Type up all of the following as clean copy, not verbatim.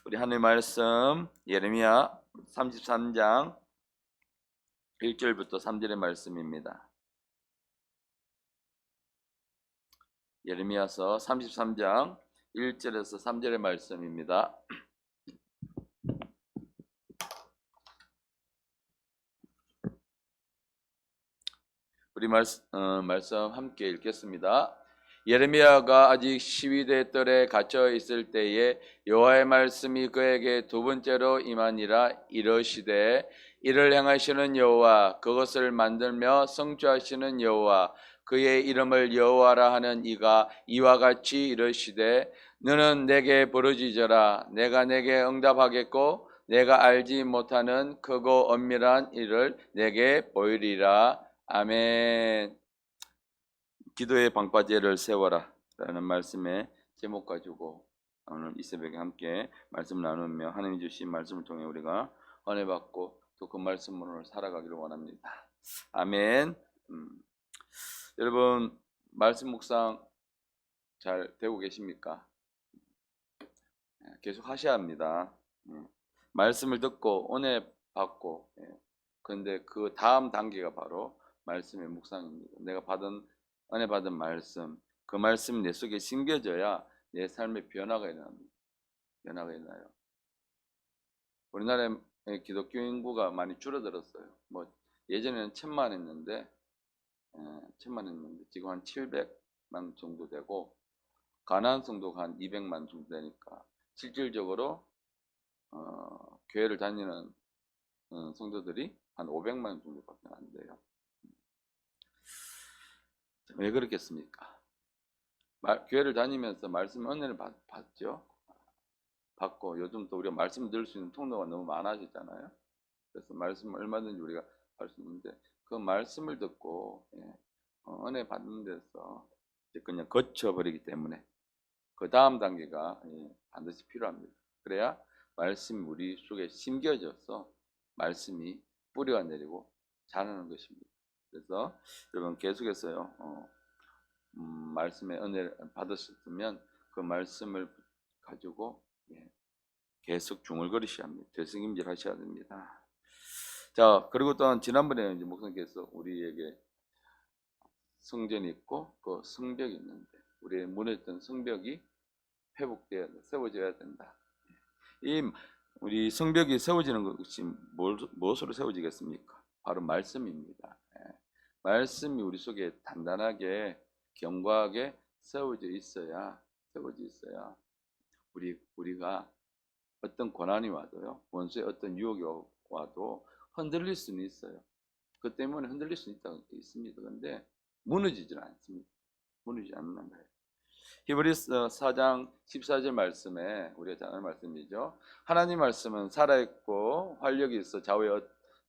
우리 하나님의 말씀 예레미야 33장 1절부터 3절의 말씀입니다. 예레미야서 33장 1절에서 3절의 말씀입니다. 우리 말씀 함께 읽겠습니다. 예레미야가 아직 시위대 뜰에 갇혀 있을 때에 여호와의 말씀이 그에게 두 번째로 임하니라. 이르시되 이를 행하시는 여호와, 그것을 만들며 성취하시는 여호와, 그의 이름을 여호와라 하는 이가 이와 같이 이르시되 너는 내게 부르짖어라. 내가 내게 응답하겠고 내가 알지 못하는 크고 엄밀한 일을 내게 보이리라. 아멘. 기도의 방파제를 세워라 라는 말씀의 제목 가지고 오늘 이 새벽에 함께 말씀 나누며 하나님 주신 말씀을 통해 우리가 은혜 받고 또 그 말씀으로 살아가기를 원합니다. 아멘. 여러분 말씀 묵상 잘 되고 계십니까? 계속 하셔야 합니다. 말씀을 듣고 은혜 받고, 그런데 그 다음 단계가 바로 말씀의 묵상입니다. 내가 은혜 받은 말씀, 그 말씀 내 속에 심겨져야 내 삶의 변화가 일어납니다. 변화가 일어나요. 우리나라의 기독교 인구가 많이 줄어들었어요. 뭐 예전에는 1,000만 했는데 지금 한 700만 정도 되고 가나안 성도가 한 200만 정도 되니까 실질적으로 교회를 다니는 성도들이 한 500만 정도밖에 안 돼요. 왜 그렇겠습니까? 교회를 다니면서 말씀 은혜를 받죠. 받고 요즘 또 우리가 말씀 들을 수 있는 통로가 너무 많아졌잖아요. 그래서 말씀을 얼마든지 우리가 할 수 있는데 그 말씀을 듣고 은혜 받는 데서 그냥 거쳐버리기 때문에 그 다음 단계가 반드시 필요합니다. 그래야 말씀이 우리 속에 심겨져서 말씀이 뿌리가 내리고 자라는 것입니다. 그래서 여러분 계속해서요 말씀의 은혜를 받으셨으면 그 말씀을 가지고 계속 중얼거리셔야 합니다. 되새김질 하셔야 됩니다. 자, 그리고 또한 지난번에 이제 목사님께서 우리에게 성전이 있고 그 성벽이 있는데 우리의 무너졌던 성벽이 회복되어야 돼, 세워져야 된다. 우리 성벽이 세워지는 것이 무엇으로 세워지겠습니까? 바로 말씀입니다. 말씀이 우리 속에 단단하게 견고하게 세워져 있어야 우리가 어떤 고난이 와도요, 원수의 어떤 유혹이 와도 흔들릴 수는 있어요. 그 때문에 흔들릴 수 있습니다. 그런데 무너지지는 않습니다. 무너지지 않는 거예요. 히브리서 4장 14절 말씀에 우리가 잘 아는 말씀이죠. 하나님 말씀은 살아있고 활력이 있어 좌우의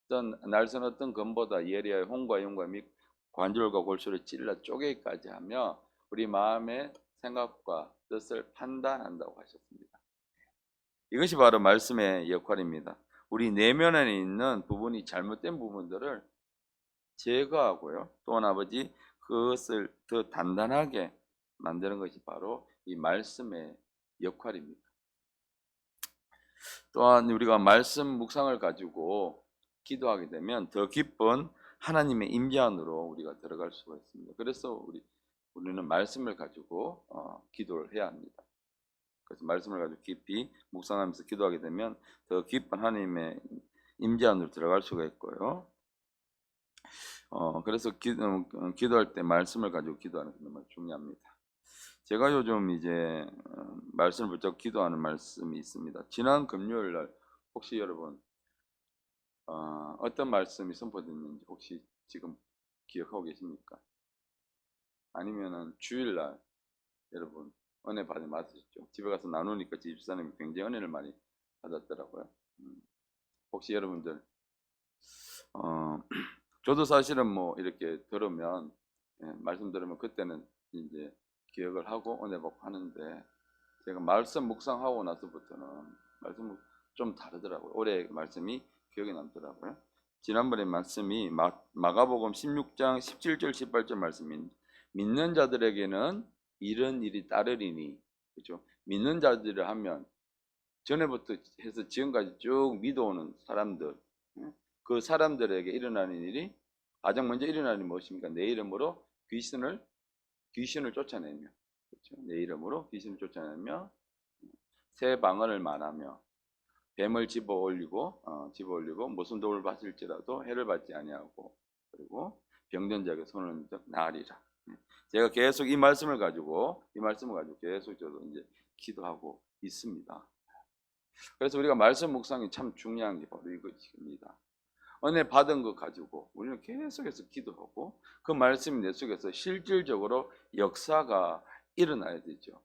어떤 날선 어떤 검보다 예리하여 홍과 영과 및 관절과 골수를 찔러 쪼개기까지 하며 우리 마음의 생각과 뜻을 판단한다고 하셨습니다. 이것이 바로 말씀의 역할입니다. 우리 내면에 있는 부분이 잘못된 부분들을 제거하고요. 또한 아버지 그것을 더 단단하게 만드는 것이 바로 이 말씀의 역할입니다. 또한 우리가 말씀 묵상을 가지고 기도하게 되면 더 깊은 하나님의 임재 안으로 우리가 들어갈 수가 있습니다. 그래서 우리는 말씀을 가지고 기도를 해야 합니다. 그래서 말씀을 가지고 깊이 묵상하면서 기도하게 되면 더 깊은 하나님의 임재 안으로 들어갈 수가 있고요. 그래서 기도할 때 말씀을 가지고 기도하는 게 너무 중요합니다. 제가 요즘 이제 말씀을 붙잡고 기도하는 말씀이 있습니다. 지난 금요일 날 혹시 여러분 어떤 말씀이 선포됐는지 혹시 지금 기억하고 계십니까? 아니면은 주일 날 여러분 은혜 받으셨죠? 집에 가서 나누니까 집사님이 굉장히 은혜를 많이 받았더라고요. 혹시 여러분들 저도 사실은 뭐 이렇게 들으면 말씀 들으면 그때는 이제 기억을 하고 은혜 받고 하는데 제가 말씀 묵상하고 나서부터는 말씀 좀 다르더라고요. 올해 말씀이 기억에 남더라고요. 지난번에 말씀이 마가복음 16장 17절 18절 말씀인 믿는 자들에게는 이런 일이 따르리니, 그렇죠? 믿는 자들을 하면 전에부터 해서 지금까지 쭉 믿어오는 사람들, 그 사람들에게 일어나는 일이 가장 먼저 일어나는 일이 무엇입니까? 내 이름으로 귀신을 쫓아내며, 그렇죠? 내 이름으로 귀신을 쫓아내며 새 방언을 말하며 뱀을 집어 올리고 무슨 돌을 받을지라도 해를 받지 아니하고 그리고 병든 자에게 손을 얹어 나으리라. 제가 계속 이 말씀을 가지고 계속 저도 이제 기도하고 있습니다. 그래서 우리가 말씀 묵상이 참 중요한 게 바로 이것입니다. 은혜 받은 것 가지고 우리는 계속해서 기도하고 그 말씀이 내 속에서 실질적으로 역사가 일어나야 되죠.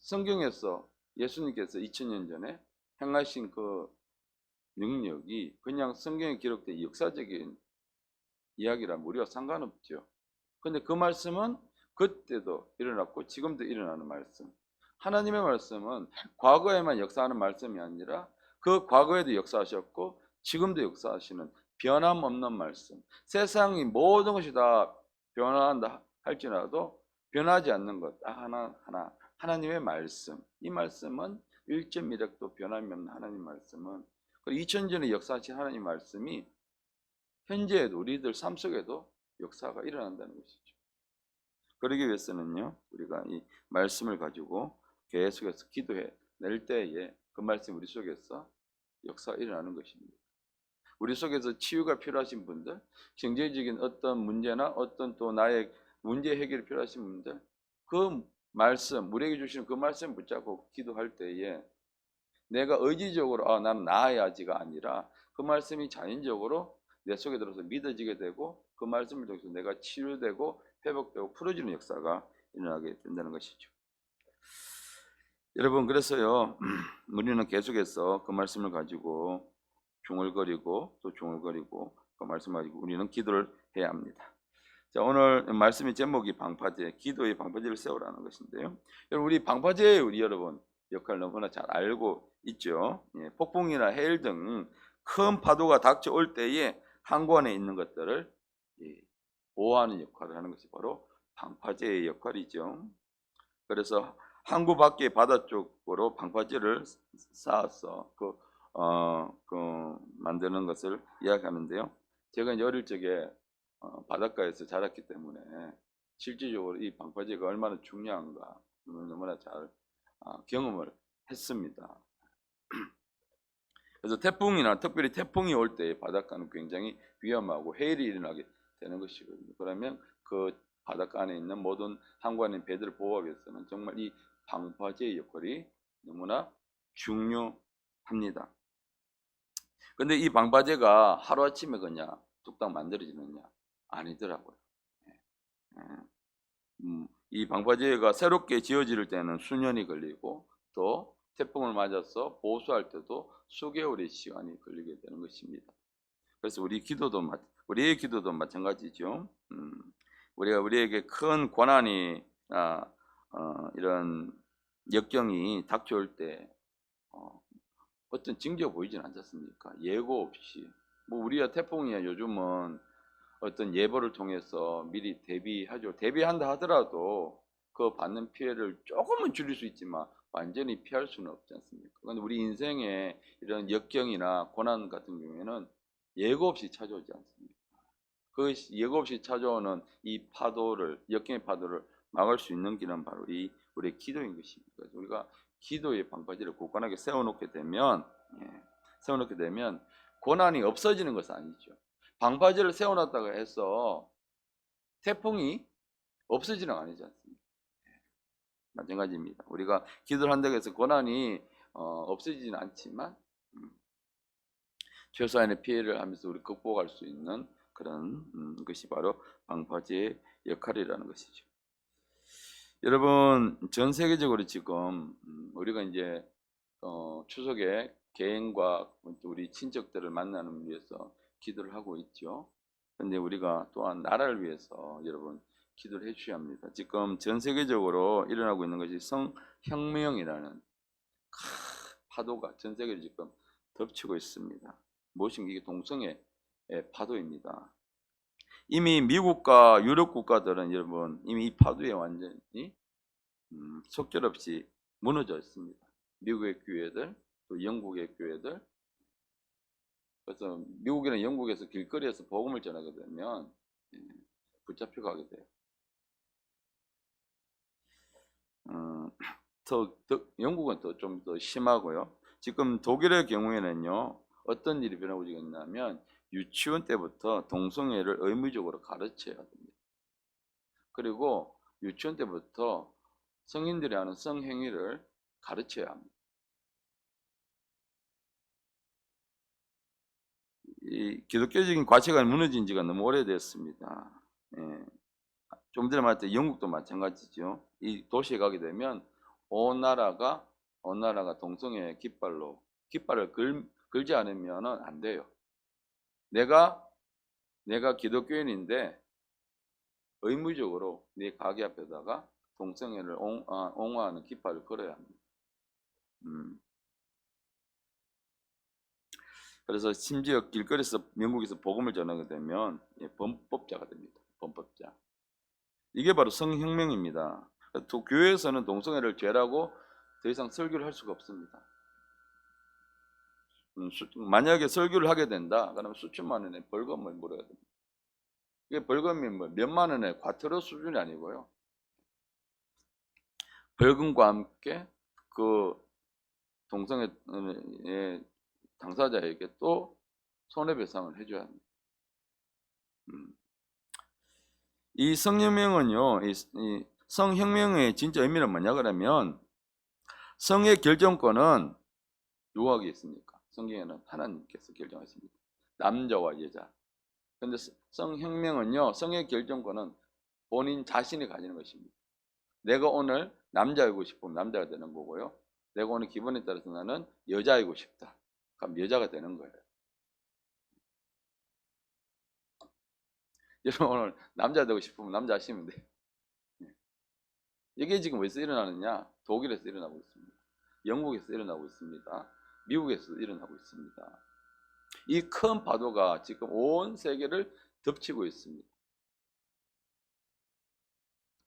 성경에서 예수님께서 2000년 전에 행하신 그 능력이 그냥 성경에 기록된 역사적인 이야기라면 우리와 상관없죠. 근데 그 말씀은 그때도 일어났고 지금도 일어나는 말씀. 하나님의 말씀은 과거에만 역사하는 말씀이 아니라 그 과거에도 역사하셨고 지금도 역사하시는 변함없는 말씀. 세상이 모든 것이 다 변화한다 할지라도 변하지 않는 것 하나 하나님의 말씀. 이 말씀은 일점이력도 변함이 없는 하나님 말씀은 2000년 전에 역사하신 하나님 말씀이 현재에도 우리들 삶 속에도 역사가 일어난다는 것이죠. 그러기 위해서는요, 우리가 이 말씀을 가지고 계속해서 기도해 낼 때에 그 말씀 우리 속에서 역사가 일어나는 것입니다. 우리 속에서 치유가 필요하신 분들, 경제적인 어떤 문제나 어떤 또 나의 문제 해결이 필요하신 분들, 그 말씀, 우리에게 주시는 그 말씀 붙잡고 기도할 때에 내가 의지적으로 나는 나아야지가 아니라 그 말씀이 자연적으로 내 속에 들어서 믿어지게 되고 그 말씀을 통해서 내가 치유되고 회복되고 풀어지는 역사가 일어나게 된다는 것이죠. 여러분, 그래서요 우리는 계속해서 그 말씀을 가지고 중얼거리고 그 말씀을 가지고 우리는 기도를 해야 합니다. 자, 오늘 말씀의 제목이 방파제, 기도의 방파제를 세우라는 것인데요. 여러분, 우리 방파제의 우리 여러분 역할 너무나 잘 알고 있죠. 폭풍이나 해일 등 큰 파도가 닥쳐올 때에 항구 안에 있는 것들을 보호하는 역할을 하는 것이 바로 방파제의 역할이죠. 그래서 항구 밖의 바다 쪽으로 방파제를 쌓아서 만드는 것을 이야기하는데요. 제가 이제 어릴 적에 바닷가에서 자랐기 때문에 실질적으로 이 방파제가 얼마나 중요한가 너무나 잘 경험을 했습니다. 그래서 태풍이나 특별히 태풍이 올 때 바닷가는 굉장히 위험하고 해일이 일어나게 되는 것이거든요. 그러면 그 바닷가 안에 있는 모든 항구 안에 배들을 보호하기 위해서는 정말 이 방파제의 역할이 너무나 중요합니다. 근데 이 방파제가 하루아침에 그냥 뚝딱 만들어지느냐? 아니더라고요. 이 방파제가 새롭게 지어질 때는 수년이 걸리고 또 태풍을 맞아서 보수할 때도 수개월의 시간이 걸리게 되는 것입니다. 그래서 우리의 기도도 마찬가지죠. 우리에게 큰 고난이 이런 역경이 닥쳐올 때 어떤 징조가 보이진 않지 않습니까? 예고 없이 우리가 태풍이야 요즘은 어떤 예보를 통해서 미리 대비하죠. 대비한다 하더라도 그 받는 피해를 조금은 줄일 수 있지만 완전히 피할 수는 없지 않습니까? 그런데 우리 인생에 이런 역경이나 고난 같은 경우에는 예고 없이 찾아오지 않습니까? 그 예고 없이 찾아오는 이 역경의 파도를 막을 수 있는 길은 바로 우리의 기도인 것입니다. 그래서 우리가 기도의 방파제를 굳건하게 세워놓게 되면 고난이 없어지는 것은 아니죠. 방파제를 세워놨다고 해서 태풍이 없어지는 건 아니지 않습니까? 마찬가지입니다. 우리가 기도를 한다고 해서 고난이 없어지지는 않지만 최소한의 피해를 하면서 우리 극복할 수 있는 그런 것이 바로 방파제의 역할이라는 것이죠. 여러분, 전 세계적으로 지금 우리가 이제 추석에 개인과 우리 친척들을 만나는 위해서 기도를 하고 있죠. 그런데 우리가 또한 나라를 위해서 여러분 기도를 해주셔야 합니다. 지금 전 세계적으로 일어나고 있는 것이 성혁명이라는 파도가 전 세계를 지금 덮치고 있습니다. 무엇인가 이게 동성애 파도입니다. 이미 미국과 유럽 국가들은 여러분 이미 이 파도에 완전히 속절없이 무너져 있습니다. 미국의 교회들, 또 영국의 교회들. 그래서 미국이나 영국에서 길거리에서 복음을 전하게 되면 붙잡혀 가게 돼요. 영국은 좀 더 심하고요. 지금 독일의 경우에는요, 어떤 일이 변하고 있냐면 유치원 때부터 동성애를 의무적으로 가르쳐야 됩니다. 그리고 유치원 때부터 성인들이 하는 성행위를 가르쳐야 합니다. 이 기독교적인 가치관이 무너진 지가 너무 오래됐습니다. 예. 좀 전에 말했던 영국도 마찬가지죠. 이 도시에 가게 되면 온 나라가 동성애 깃발을 걸지 않으면 안 돼요. 내가 기독교인인데 의무적으로 네 가게 앞에다가 동성애를 옹호하는 깃발을 걸어야 합니다. 그래서 심지어 길거리에서 영국에서 복음을 전하게 되면 범법자가 됩니다. 범법자. 이게 바로 성혁명입니다. 교회에서는 동성애를 죄라고 더 이상 설교를 할 수가 없습니다. 만약에 설교를 하게 된다, 그러면 수천만 원의 벌금을 물어야 됩니다. 이게 벌금이 몇만 원의 과태료 수준이 아니고요. 벌금과 함께 그 동성애 당사자에게 또 손해배상을 해줘야 합니다. 이 성혁명은요, 이 성혁명의 진짜 의미는 뭐냐 그러면 성의 결정권은 누구에게 있습니까? 성경에는 하나님께서 결정하십니다. 남자와 여자. 그런데 성혁명은요, 성의 결정권은 본인 자신이 가지는 것입니다. 내가 오늘 남자이고 싶으면 남자가 되는 거고요. 내가 오늘 기분에 따라서 나는 여자이고 싶다. 그럼 여자가 되는 거예요. 여러분 오늘 남자 되고 싶으면 남자 하시면 돼요. 이게 지금 어디서 일어나느냐? 독일에서 일어나고 있습니다. 영국에서 일어나고 있습니다. 미국에서 일어나고 있습니다. 이 큰 파도가 지금 온 세계를 덮치고 있습니다.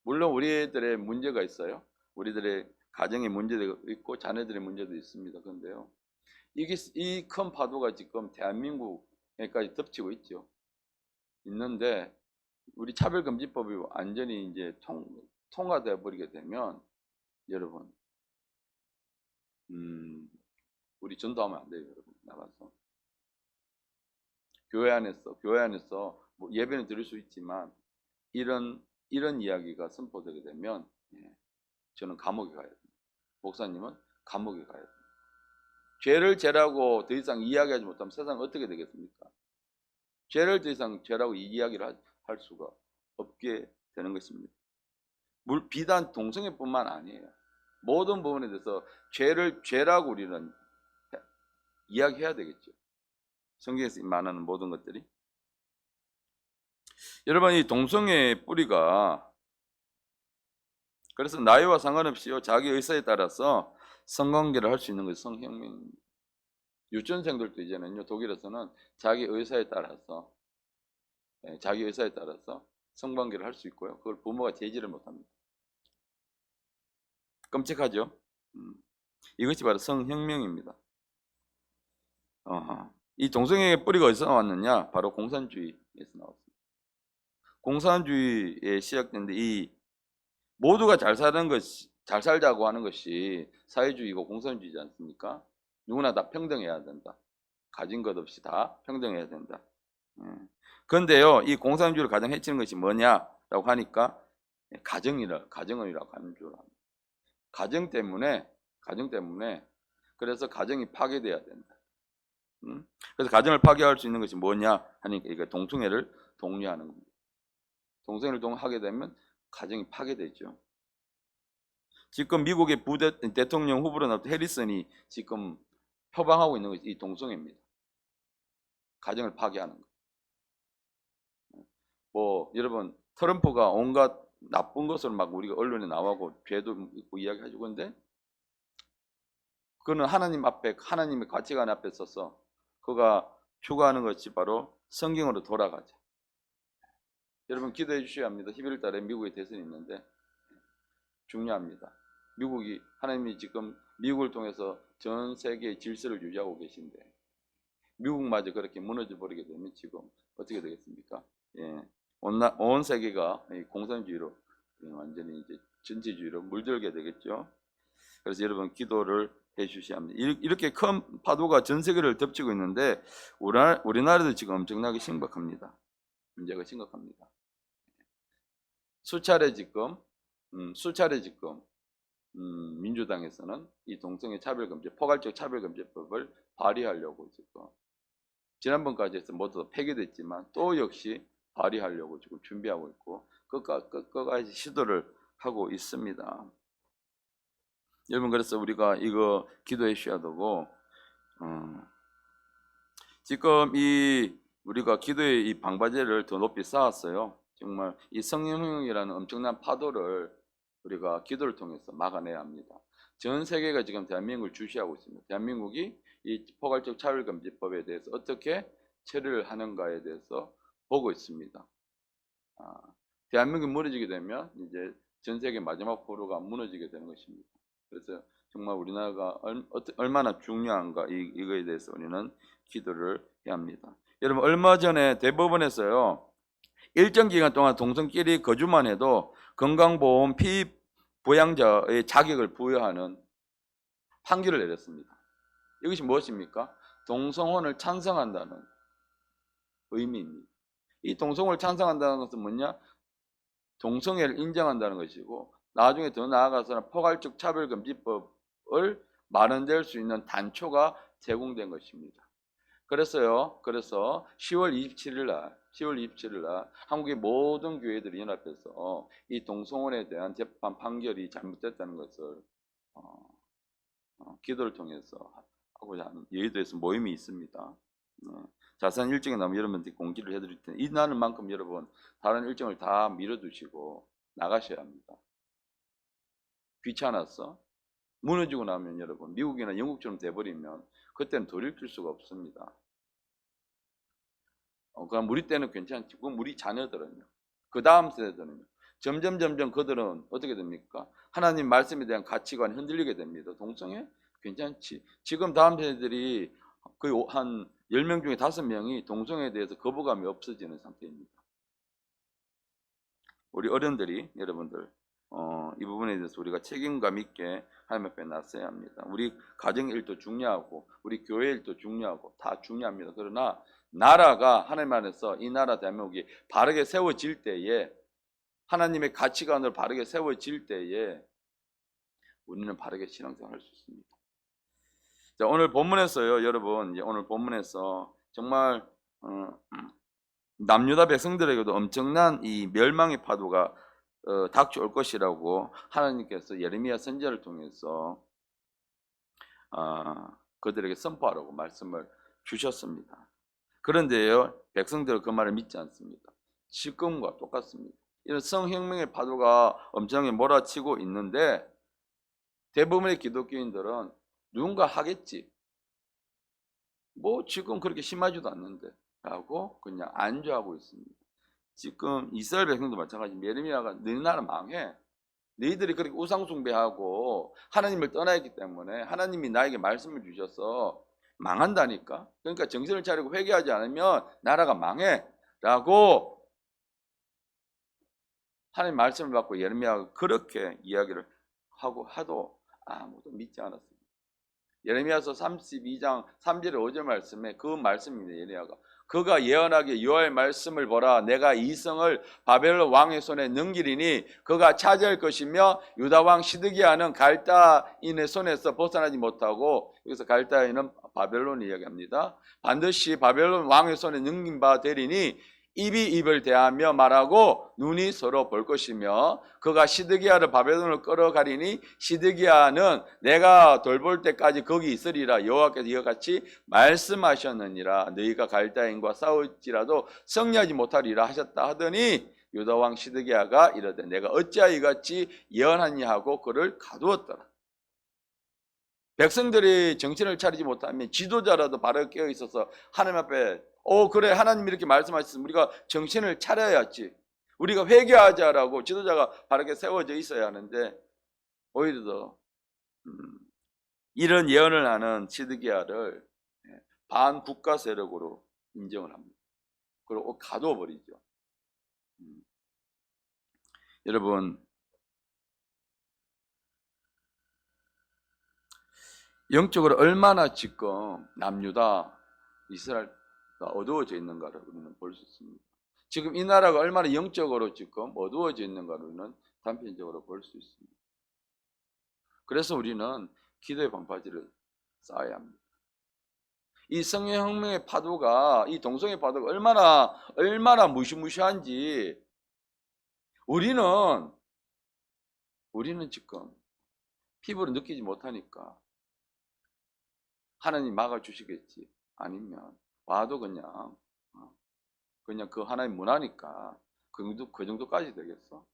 물론 우리들의 문제가 있어요. 우리들의 가정의 문제도 있고 자녀들의 문제도 있습니다. 그런데요, 이 큰 파도가 지금 대한민국에까지 덮치고 있죠. 있는데 우리 차별금지법이 완전히 이제 통과되어 버리게 되면 여러분, 우리 전도하면 안 돼요, 여러분. 나가서 교회 안에서 뭐 예배는 드릴 수 있지만 이런 이야기가 선포되게 되면 저는 감옥에 가야 됩니다. 목사님은 감옥에 가야 됩니다. 죄를 죄라고 더 이상 이야기하지 못하면 세상은 어떻게 되겠습니까? 죄를 더 이상 죄라고 이야기를 할 수가 없게 되는 것입니다. 비단 동성애뿐만 아니에요. 모든 부분에 대해서 죄를 죄라고 우리는 이야기해야 되겠죠. 성경에서 말하는 모든 것들이. 여러분, 이 동성애의 뿌리가 그래서 나이와 상관없이요, 자기 의사에 따라서 성관계를 할 수 있는 것이 성혁명입니다. 유치원생들도 이제는요, 독일에서는 자기 의사에 따라서 성관계를 할 수 있고요, 그걸 부모가 제지를 못합니다. 끔찍하죠. 이것이 바로 성혁명입니다. 이 동성애의 뿌리가 어디서 나왔느냐? 바로 공산주의에서 나왔습니다. 공산주의에 시작된데 이 모두가 잘 살자고 하는 것이 사회주의고 공산주의지 않습니까? 누구나 다 평등해야 된다. 가진 것 없이 다 평등해야 된다. 그런데요, 이 공산주의를 가장 해치는 것이 뭐냐라고 하니까 가정이라고 하는 줄 압니다. 가정 때문에 그래서 가정이 파괴돼야 된다. 그래서 가정을 파괴할 수 있는 것이 뭐냐 하니까 이게 동성애를 독려하는 겁니다. 동성애를 하게 되면 가정이 파괴되죠. 지금 미국의 대통령 후보로 나왔던 해리슨이 지금 표방하고 있는 것이 이 동성애입니다. 가정을 파괴하는 것. 뭐 여러분, 트럼프가 온갖 나쁜 것을 막 우리가 언론에 나와고 죄도 있고 이야기해주고, 근데 그는 하나님의 가치관 앞에 서서 그가 추구하는 것이 바로 성경으로 돌아가자. 여러분 기도해 주셔야 합니다. 11월 달에 미국에 대선이 있는데 중요합니다. 미국이 하나님이 지금 미국을 통해서 전 세계의 질서를 유지하고 계신데 미국마저 그렇게 무너져 버리게 되면 지금 어떻게 되겠습니까? 예, 온 세계가 공산주의로 완전히 이제 전체주의로 물들게 되겠죠. 그래서 여러분 기도를 해주셔야 합니다. 이렇게 큰 파도가 전 세계를 덮치고 있는데 우리나라도 지금 엄청나게 심각합니다. 문제가 심각합니다. 수차례 지금 민주당에서는 이 동성애 차별금지, 포괄적 차별금지법을 발의하려고 지금 지난번까지 해서 모두 폐기됐지만 또 역시 발의하려고 지금 준비하고 있고 끝까지 시도를 하고 있습니다. 여러분 그래서 우리가 이거 기도해 주셔야 되고 지금 우리가 기도의 이 방바제를 더 높이 쌓았어요. 정말 이 성령이라는 엄청난 파도를 우리가 기도를 통해서 막아내야 합니다. 전 세계가 지금 대한민국을 주시하고 있습니다. 대한민국이 이 포괄적 차별금지법에 대해서 어떻게 처리를 하는가에 대해서 보고 있습니다. 대한민국이 무너지게 되면 이제 전 세계 마지막 포로가 무너지게 되는 것입니다. 그래서 정말 우리나라가 얼마나 중요한가 이거에 대해서 우리는 기도를 해야 합니다. 여러분 얼마 전에 대법원에서요 일정 기간 동안 동성끼리 거주만 해도 건강보험 피부양자의 자격을 부여하는 판결을 내렸습니다. 이것이 무엇입니까? 동성혼을 찬성한다는 의미입니다. 이 동성혼을 찬성한다는 것은 뭐냐? 동성애를 인정한다는 것이고 나중에 더 나아가서는 포괄적 차별금지법을 마련될 수 있는 단초가 제공된 것입니다. 그래서 10월 27일 날 한국의 모든 교회들이 연합해서 이 동성혼에 대한 재판 판결이 잘못됐다는 것을 기도를 통해서 하고자 하는 여의도에서 모임이 있습니다. 자세한 일정이 나면 여러분들께 공지를 해드릴 텐데 이 날만큼 여러분 다른 일정을 다 미뤄두시고 나가셔야 합니다. 귀찮아서 무너지고 나면 여러분 미국이나 영국처럼 돼버리면 그때는 돌이킬 수가 없습니다. 그럼 우리 때는 괜찮지. 그럼 우리 자녀들은요. 그 다음 세대들은요. 점점 그들은 어떻게 됩니까? 하나님 말씀에 대한 가치관이 흔들리게 됩니다. 동성애? 괜찮지. 지금 다음 세대들이 거의 한 10명 중에 5명이 동성애에 대해서 거부감이 없어지는 상태입니다. 우리 어른들이 여러분들 이 부분에 대해서 우리가 책임감 있게 하나님 앞에 나서야 합니다. 우리 가정 일도 중요하고 우리 교회 일도 중요하고 다 중요합니다. 그러나 나라가 하나님 안에서 이 나라 대한민국이 바르게 세워질 때에 하나님의 가치관을 바르게 세워질 때에 우리는 바르게 신앙생활할 수 있습니다. 자, 오늘 본문에서요, 여러분, 오늘 본문에서 정말 남유다 백성들에게도 엄청난 이 멸망의 파도가 닥쳐올 것이라고 하나님께서 예레미야 선지자를 통해서 그들에게 선포하라고 말씀을 주셨습니다. 그런데요, 백성들은 그 말을 믿지 않습니다. 지금과 똑같습니다. 이런 성혁명의 파도가 엄청나게 몰아치고 있는데 대부분의 기독교인들은 누군가 하겠지. 뭐 지금 그렇게 심하지도 않는데 라고 그냥 안주하고 있습니다. 지금 이스라엘 백성도 마찬가지. 예레미야가 너희 나라 망해. 너희들이 그렇게 우상숭배하고 하나님을 떠나있기 때문에 하나님이 나에게 말씀을 주셔서 망한다니까. 그러니까 정신을 차리고 회개하지 않으면 나라가 망해 라고 하나님 말씀을 받고 예레미야가 그렇게 이야기를 하도 아무도 믿지 않았습니다. 예레미야서 32장 3절 5절 말씀에 그 말씀입니다. 예레미야가 그가 예언하기를 여호와의 말씀을 보라 내가 이 성을 바벨론 왕의 손에 넘기리니 그가 차지할 것이며 유다 왕 시드기야는 갈다인의 손에서 벗어나지 못하고 여기서 갈다인은 바벨론 이야기합니다. 반드시 바벨론 왕의 손에 넘긴 바 되리니 입이 입을 대하며 말하고 눈이 서로 볼 것이며 그가 시드기야를 바벨론을 끌어가리니 시드기야는 내가 돌볼 때까지 거기 있으리라 여호와께서 이와 같이 말씀하셨느니라 너희가 갈다인과 싸울지라도 승리하지 못하리라 하셨다 하더니 유다 왕 시드기야가 이르되 내가 어찌하여 이같이 예언하냐 하고 그를 가두었더라. 백성들이 정신을 차리지 못하면 지도자라도 바로 깨어 있어서 하나님 앞에 그래 하나님이 이렇게 말씀하셨으면 우리가 정신을 차려야지 우리가 회개하자라고 지도자가 바르게 세워져 있어야 하는데 오히려 더 이런 예언을 하는 시드기야를 반국가 세력으로 인정을 합니다. 그리고 가둬 버리죠. 여러분, 영적으로 얼마나 지금 남유다 이스라엘가 어두워져 있는가를 우리는 볼 수 있습니다. 지금 이 나라가 얼마나 영적으로 지금 어두워져 있는가를 우리는 단편적으로 볼 수 있습니다. 그래서 우리는 기도의 방파제를 쌓아야 합니다. 이 성령혁명의 파도가, 이 동성의 파도가 얼마나 무시무시한지 우리는 지금 피부로 느끼지 못하니까 하나님 막아주시겠지. 아니면 와도 그냥 그 하나님 문화니까 그 정도까지 되겠어.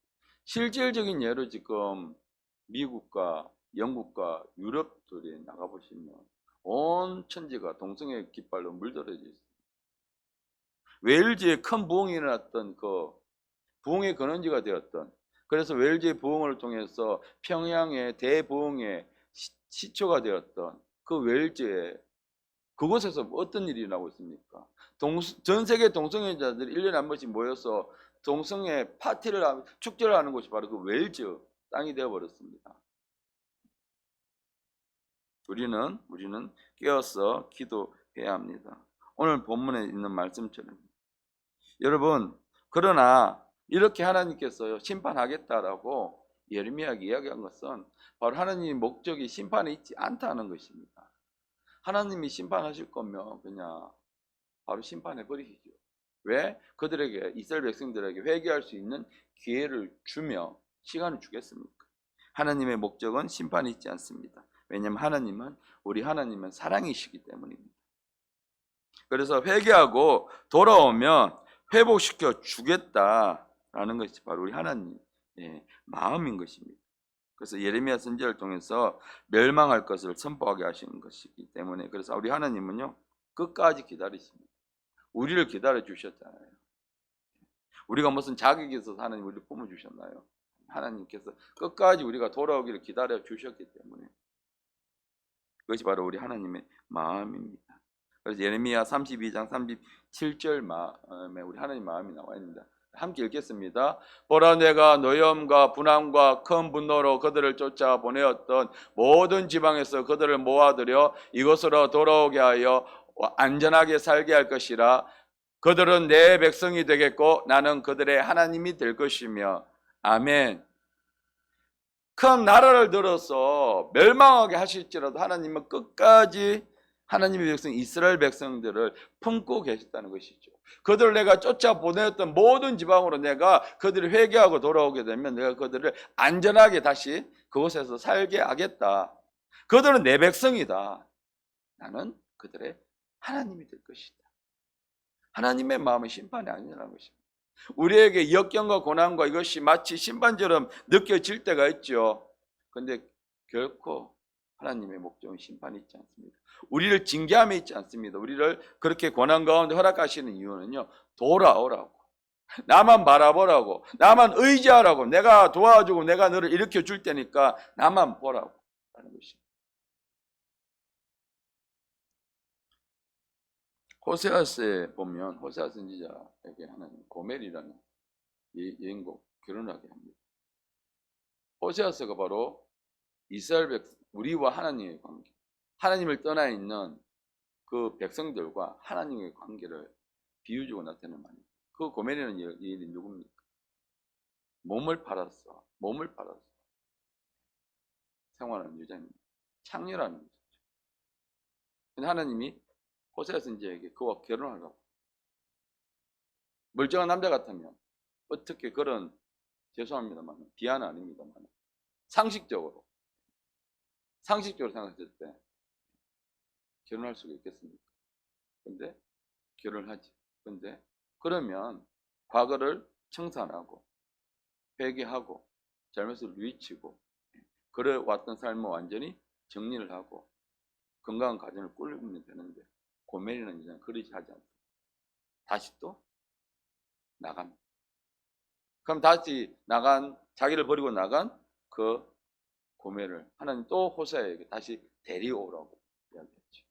실질적인 예로 지금 미국과 영국과 유럽들이 나가보시면 온 천지가 동성애 깃발로 물들어져 있어요. 웨일즈에 큰 부흥이 일어났던 그 부흥의 근원지가 되었던, 그래서 웨일즈의 부흥을 통해서 평양의 대부흥의 시초가 되었던 그 웨일즈에 그곳에서 어떤 일이 나고 있습니까? 전 세계 동성애자들이 1년에 한 번씩 모여서 동성애 파티를 축제를 하는 곳이 바로 그 웨일즈 땅이 되어버렸습니다. 우리는 깨어서 기도해야 합니다. 오늘 본문에 있는 말씀처럼 여러분, 그러나 이렇게 하나님께서 심판하겠다라고 예레미야가 이야기한 것은 바로 하나님의 목적이 심판에 있지 않다는 것입니다. 하나님이 심판하실 거면 그냥 바로 심판해 버리시죠. 왜? 그들에게, 이스라엘 백성들에게 회개할 수 있는 기회를 주며 시간을 주겠습니까? 하나님의 목적은 심판이 있지 않습니다. 왜냐하면 우리 하나님은 사랑이시기 때문입니다. 그래서 회개하고 돌아오면 회복시켜 주겠다라는 것이 바로 우리 하나님의 마음인 것입니다. 그래서 예레미야 선지자를 통해서 멸망할 것을 선포하게 하시는 것이기 때문에, 그래서 우리 하나님은요 끝까지 기다리십니다. 우리를 기다려 주셨잖아요. 우리가 무슨 자격이 있어서 하나님 우리를 품어주셨나요? 하나님께서 끝까지 우리가 돌아오기를 기다려 주셨기 때문에 그것이 바로 우리 하나님의 마음입니다. 그래서 예레미야 32장 37절 마음에 우리 하나님 마음이 나와 있습니다. 함께 읽겠습니다. 보라, 내가 노염과 분함과 큰 분노로 그들을 쫓아 보내었던 모든 지방에서 그들을 모아들여 이곳으로 돌아오게 하여 안전하게 살게 할 것이라. 그들은 내 백성이 되겠고 나는 그들의 하나님이 될 것이며. 아멘. 큰 나라를 들어서 멸망하게 하실지라도 하나님은 끝까지 하나님의 백성 이스라엘 백성들을 품고 계셨다는 것이죠. 그들을 내가 쫓아 보냈던 모든 지방으로 내가 그들을 회개하고 돌아오게 되면 내가 그들을 안전하게 다시 그곳에서 살게 하겠다. 그들은 내 백성이다. 나는 그들의 하나님이 될 것이다. 하나님의 마음은 심판이 아니라는 것입니다. 우리에게 역경과 고난과 이것이 마치 심판처럼 느껴질 때가 있죠. 그런데 결코 하나님의 목적은 심판이 있지 않습니다. 우리를 징계함에 있지 않습니다. 우리를 그렇게 고난 가운데 허락하시는 이유는요, 돌아오라고, 나만 바라보라고, 나만 의지하라고, 내가 도와주고 내가 너를 일으켜 줄 테니까 나만 보라고 하는 것입니다. 호세아스에 보면 호세아 선지자에게 하나님 고멜이라는 여인과 결혼하게 합니다. 호세아스가 바로 이스라엘 백성, 우리와 하나님의 관계, 하나님을 떠나 있는 그 백성들과 하나님의 관계를 비유적으로 나타내는 말입니다. 그 고멜이라는 여인이 누굽니까? 몸을 팔았어. 생활하는 여자입니다. 창녀라는 것이죠. 근데 하나님이 호세아 선지자에게 그와 결혼하라고. 멀쩡한 남자 같으면 어떻게 그런, 죄송합니다만 비하는 아닙니다만 상식적으로 생각했을 때 결혼할 수가 있겠습니까? 근데 결혼하지. 근데 그러면 과거를 청산하고 회개하고 잘못을 뉘우치고 그래왔던 삶을 완전히 정리를 하고 건강한 가정을 꾸리면 되는데 고멜이라는 여자는 그러지 하지 않습니다. 다시 또 나갑니다. 그럼 다시 자기를 버리고 나간 그 고멜을 하나님 또 호세아에게 다시 데려오라고 이야기했죠.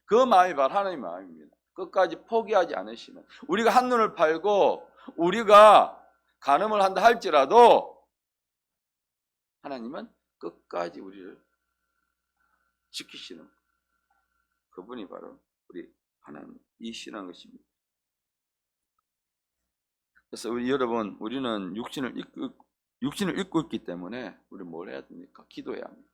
그 마음이 바로 하나님의 마음입니다. 끝까지 포기하지 않으시는, 우리가 한눈을 팔고 우리가 간음을 한다 할지라도 하나님은 끝까지 우리를 지키시는 그분이 바로 우리 하나님이시라는 것입니다. 그래서 우리 여러분, 우리는 육신을 입고 있기 때문에 우리 뭘 해야 됩니까? 기도해야 합니다.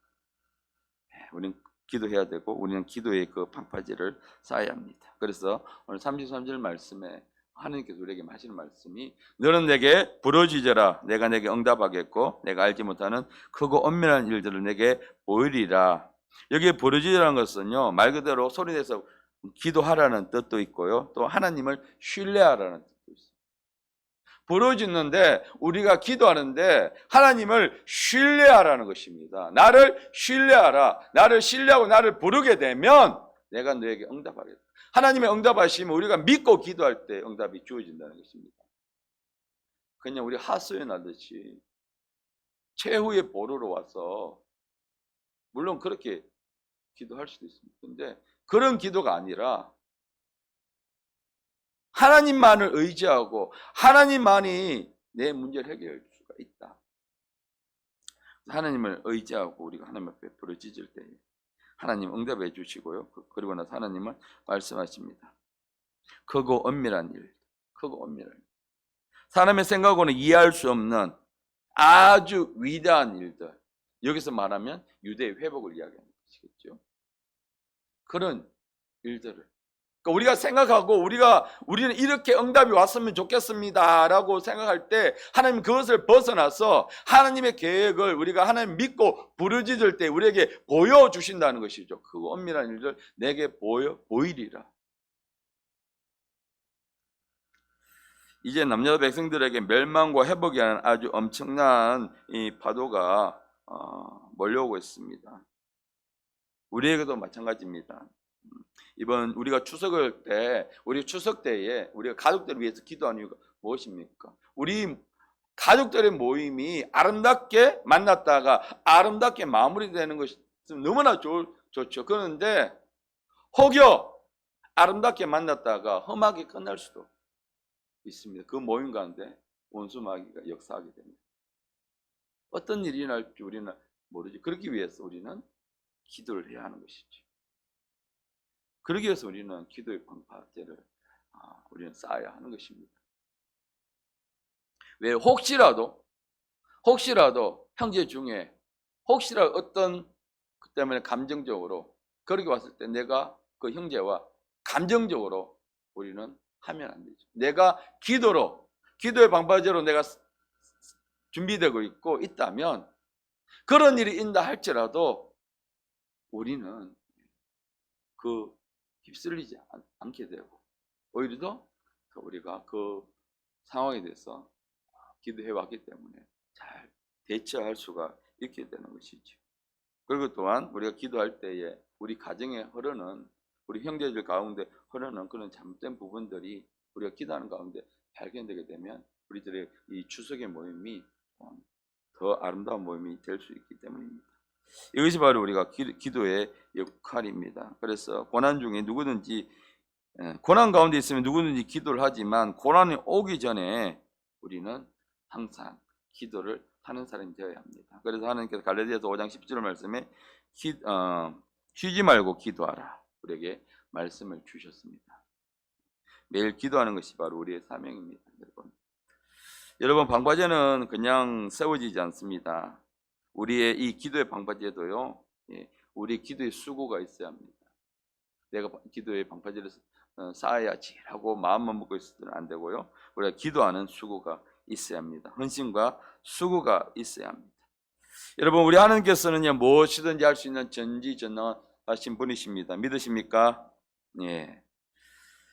우리는 기도해야 되고 우리는 기도의 그 방파제를 쌓아야 합니다. 그래서 오늘 33절 말씀에 하나님께서 우리에게 하시는 말씀이, 너는 내게 부르짖어라 내가 내게 응답하겠고 내가 알지 못하는 크고 엄밀한 일들을 내게 보이리라. 여기에 부르짖으라는 것은요, 말 그대로 소리내서 기도하라는 뜻도 있고요, 또 하나님을 신뢰하라는 뜻도 있습니다. 부르짖는데, 우리가 기도하는데 하나님을 신뢰하라는 것입니다. 나를 신뢰하라. 나를 신뢰하고 나를 부르게 되면 내가 너에게 응답하겠다. 하나님의 응답하시면 우리가 믿고 기도할 때 응답이 주어진다는 것입니다. 그냥 우리 하소연 하듯이 최후의 보루로 와서, 물론 그렇게 기도할 수도 있습니다. 근데 그런 기도가 아니라 하나님만을 의지하고 하나님만이 내 문제를 해결할 수가 있다. 하나님을 의지하고 우리가 하나님 앞에 부르짖을 때 하나님 응답해 주시고요. 그리고 나서 하나님은 말씀하십니다. 크고 엄밀한 일, 크고 엄밀한 일. 사람의 생각으로는 이해할 수 없는 아주 위대한 일들. 여기서 말하면 유대의 회복을 이야기하는 것이겠죠. 그런 일들을, 그러니까 우리가 생각하고 우리는 이렇게 응답이 왔으면 좋겠습니다라고 생각할 때 하나님 그것을 벗어나서 하나님의 계획을 우리가 하나님 믿고 부르짖을 때 우리에게 보여주신다는 것이죠. 그 엄밀한 일들 내게 보이리라. 이제 남녀 백성들에게 멸망과 회복이 하는 아주 엄청난 이 파도가 몰려오고 있습니다. 우리에게도 마찬가지입니다. 이번 우리가 우리 추석 때에 우리가 가족들을 위해서 기도하는 이유가 무엇입니까? 우리 가족들의 모임이 아름답게 만났다가 아름답게 마무리되는 것이 너무나 좋죠. 그런데 혹여 아름답게 만났다가 험하게 끝날 수도 있습니다. 그 모임 가운데 원수 마귀가 역사하게 됩니다. 어떤 일이 날지 우리는 모르지. 그렇기 위해서 우리는 기도를 해야 하는 것이죠. 그러기 위해서 우리는 기도의 방파제를 우리는 쌓아야 하는 것입니다. 왜? 혹시라도 형제 중에 혹시라도 어떤 그 때문에 감정적으로 그렇게 왔을 때 내가 그 형제와 감정적으로 우리는 하면 안 되죠. 내가 기도의 방파제로 내가 준비되고 있다면 그런 일이 있다 할지라도 우리는 휩쓸리지 않게 되고 오히려 더 우리가 그 상황에 대해서 기도해 왔기 때문에 잘 대처할 수가 있게 되는 것이죠. 그리고 또한 우리가 기도할 때에 우리 가정에 흐르는, 우리 형제들 가운데 흐르는 그런 잘못된 부분들이 우리가 기도하는 가운데 발견되게 되면 우리들의 이 추석의 모임이 더 아름다운 모임이 될 수 있기 때문입니다. 이것이 바로 우리가 기도의 역할입니다. 그래서 고난 중에 고난 가운데 있으면 누구든지 기도를 하지만 고난이 오기 전에 우리는 항상 기도를 하는 사람이 되어야 합니다. 그래서 하나님께서 갈라디아서 5장 10절 말씀에 쉬지 말고 기도하라 우리에게 말씀을 주셨습니다. 매일 기도하는 것이 바로 우리의 사명입니다. 여러분 방파제는 그냥 세워지지 않습니다. 우리의 이 기도의 방파제도요, 우리 기도의 수고가 있어야 합니다. 내가 기도의 방파제를 쌓아야지라고 마음만 먹고 있어서는 안 되고요. 우리가 기도하는 수고가 있어야 합니다. 헌신과 수고가 있어야 합니다. 여러분, 우리 하나님께서는요, 무엇이든지 할 수 있는 전지전능하신 분이십니다. 믿으십니까? 예.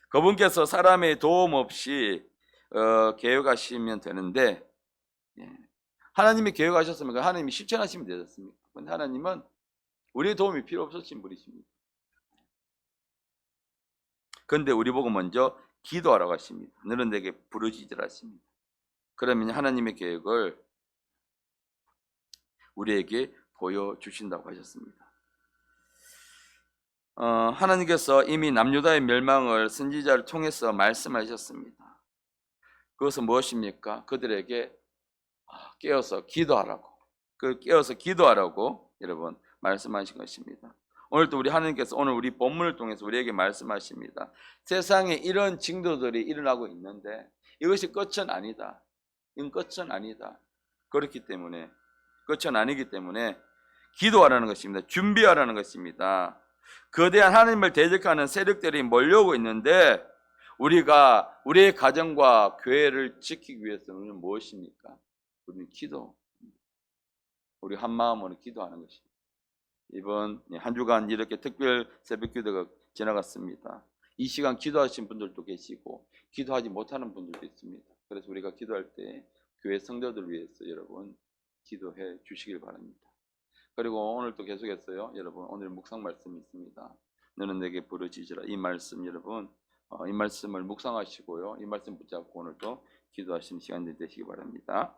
그분께서 사람의 도움 없이 계획하시면 되는데, 하나님이 계획하셨으면 하나님이 실천하시면 되셨습니까? 그런데 하나님은 우리의 도움이 필요 없으신 분이십니다. 그런데 우리 보고 먼저 기도하라고 하십니다. 너는 내게 부르짖으라 하십니다. 그러면 하나님의 계획을 우리에게 보여주신다고 하셨습니다. 하나님께서 이미 남유다의 멸망을 선지자를 통해서 말씀하셨습니다. 그것은 무엇입니까? 그들에게 깨어서 기도하라고, 깨어서 기도하라고 여러분 말씀하신 것입니다. 오늘도 우리 하나님께서 오늘 우리 본문을 통해서 우리에게 말씀하십니다. 세상에 이런 징조들이 일어나고 있는데 이것이 끝은 아니다. 이건 끝은 아니다. 그렇기 때문에 끝은 아니기 때문에 기도하라는 것입니다. 준비하라는 것입니다. 거대한 하나님을 대적하는 세력들이 몰려오고 있는데 우리가 우리의 가정과 교회를 지키기 위해서는 무엇입니까? 우리는 기도. 우리 한 마음으로 기도하는 것입니다. 이번 한 주간 이렇게 특별 새벽 기도가 지나갔습니다. 이 시간 기도하신 분들도 계시고 기도하지 못하는 분들도 있습니다. 그래서 우리가 기도할 때 교회 성도들 위해서 여러분 기도해 주시길 바랍니다. 그리고 오늘 또 계속했어요. 여러분 오늘 묵상 말씀이 있습니다. 너는 내게 부르짖으라. 이 말씀 여러분 이 말씀을 묵상하시고요. 이 말씀 붙잡고 오늘도 기도하시는 시간이 되시기 바랍니다.